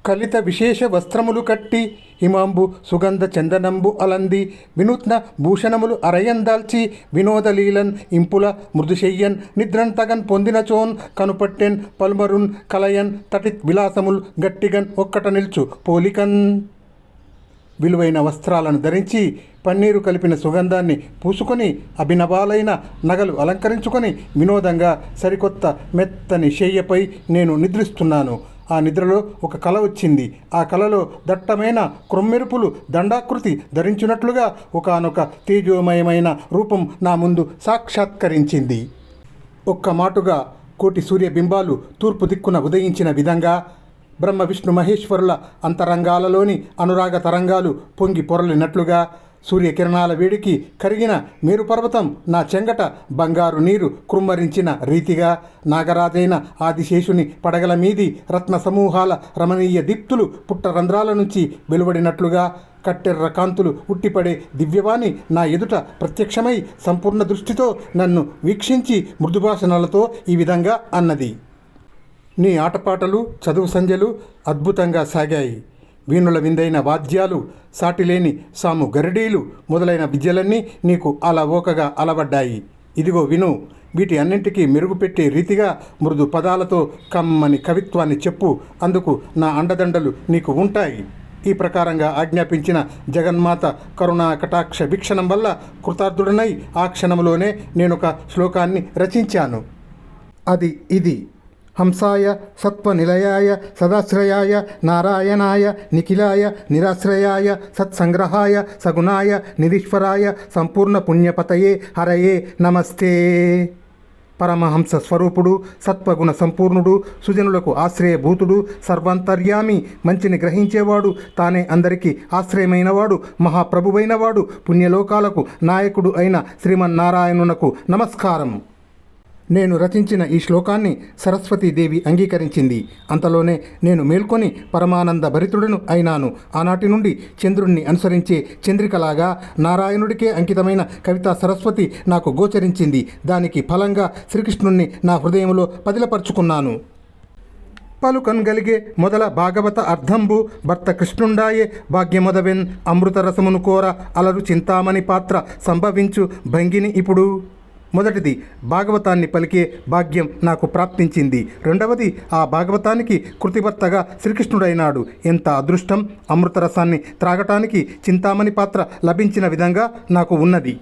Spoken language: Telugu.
కలిత విశేష వస్త్రములు కట్టి హిమాంబు సుగంధ చందనంబు అలంది వినూత్న భూషణములు అరయందాల్చి వినోదలీలన్ ఇంపుల మృదుశయ్యన్ నిద్రన్ తగన్ పొందినచోన్ కనుపట్టెన్ పల్మరున్ కలయన్ తటిత్ విలాసముల్ గట్టిగన్ ఒక్కట నిల్చు పోలికన్. విలువైన వస్త్రాలను ధరించి పన్నీరు కలిపిన సుగంధాన్ని పూసుకొని అభినవాలైన నగలు అలంకరించుకొని వినోదంగా సరికొత్త మెత్తని శయ్యపై నేను నిద్రిస్తున్నాను. ఆ నిద్రలో ఒక కల వచ్చింది. ఆ కలలో దట్టమైన క్రొమ్మెరుపులు దండాకృతి ధరించినట్లుగా ఒకానొక తేజోమయమైన రూపం నా ముందు సాక్షాత్కరించింది. ఒక్క మాటుగా కోటి సూర్యబింబాలు తూర్పు దిక్కున ఉదయించిన విధంగా బ్రహ్మ విష్ణు మహేశ్వరుల అంతరంగాలలోని అనురాగ తరంగాలు పొంగి పొరలినట్లుగా సూర్యకిరణాల వేడికి కరిగిన మేరుపర్వతం నా చెంగట బంగారు నీరు కృమ్మరించిన రీతిగా నాగరాజైన ఆదిశేషుని పడగల మీది రత్న సమూహాల రమణీయ దీప్తులు పుట్టరంధ్రాల నుంచి వెలువడినట్లుగా కట్టెర్ర కాంతులు ఉట్టిపడే దివ్యవాణి నా ఎదుట ప్రత్యక్షమై సంపూర్ణ దృష్టితో నన్ను వీక్షించి మృదుభాషణలతో ఈ విధంగా అన్నది. నీ ఆటపాటలు చదువు సంధ్యలు అద్భుతంగా సాగాయి. వీణుల విందైన వాద్యాలు, సాటిలేని సాము గరిడీలు మొదలైన విద్యలన్నీ నీకు అలవోకగా అలవడ్డాయి. ఇదిగో విను, వీటి అన్నింటికీ మెరుగుపెట్టే రీతిగా మృదు పదాలతో కమ్మని కవిత్వాన్ని చెప్పు. అందుకు నా అండదండలు నీకు ఉంటాయి. ఈ ప్రకారంగా ఆజ్ఞాపించిన జగన్మాత కరుణా కటాక్ష వీక్షణం వల్ల కృతార్థుడనై ఆ క్షణంలోనే నేనొక శ్లోకాన్ని రచించాను. అది ఇది: హంసాయ సత్వనిలయాయ సదాశ్రయాయ నారాయణాయ నిఖిలాయ నిరాశ్రయాయ సత్సంగ్రహాయ సగుణాయ నిరీశ్వరాయ సంపూర్ణ పుణ్యపతయే హరయే నమస్తే. పరమహంస స్వరూపుడు, సత్వగుణ సంపూర్ణుడు, సుజనులకు ఆశ్రయభూతుడు, సర్వాంతర్యామి, మంచిని గ్రహించేవాడు, తానే అందరికీ ఆశ్రయమైనవాడు, మహాప్రభువైనవాడు, పుణ్యలోకాలకు నాయకుడు అయిన శ్రీమన్నారాయణునకు నమస్కారం. నేను రచించిన ఈ శ్లోకాన్ని సరస్వతీదేవి అంగీకరించింది. అంతలోనే నేను మేల్కొని పరమానంద భరితుడను అయినాను. ఆనాటి నుండి చంద్రుణ్ణి అనుసరించే చంద్రికలాగా నారాయణుడికే అంకితమైన కవితా సరస్వతి నాకు గోచరించింది. దానికి ఫలంగా శ్రీకృష్ణుణ్ణి నా హృదయంలో పదిలపరుచుకున్నాను. పలుకన్గలిగే మొదల భాగవత అర్థంబు భర్త కృష్ణుండాయే భాగ్యమొదవెన్ అమృత రసమును కోర అలరు చింతామణి పాత్ర సంభవించు భంగిని ఇప్పుడు. మొదటిది, భాగవతాన్ని పలికే భాగ్యం నాకు ప్రాప్తించింది. రెండవది, ఆ భాగవతానికి కృతిభర్తగా శ్రీకృష్ణుడైనాడు. ఎంత అదృష్టం! అమృతరసాన్ని త్రాగటానికి చింతామణి పాత్ర లభించిన విధంగా నాకు ఉన్నది.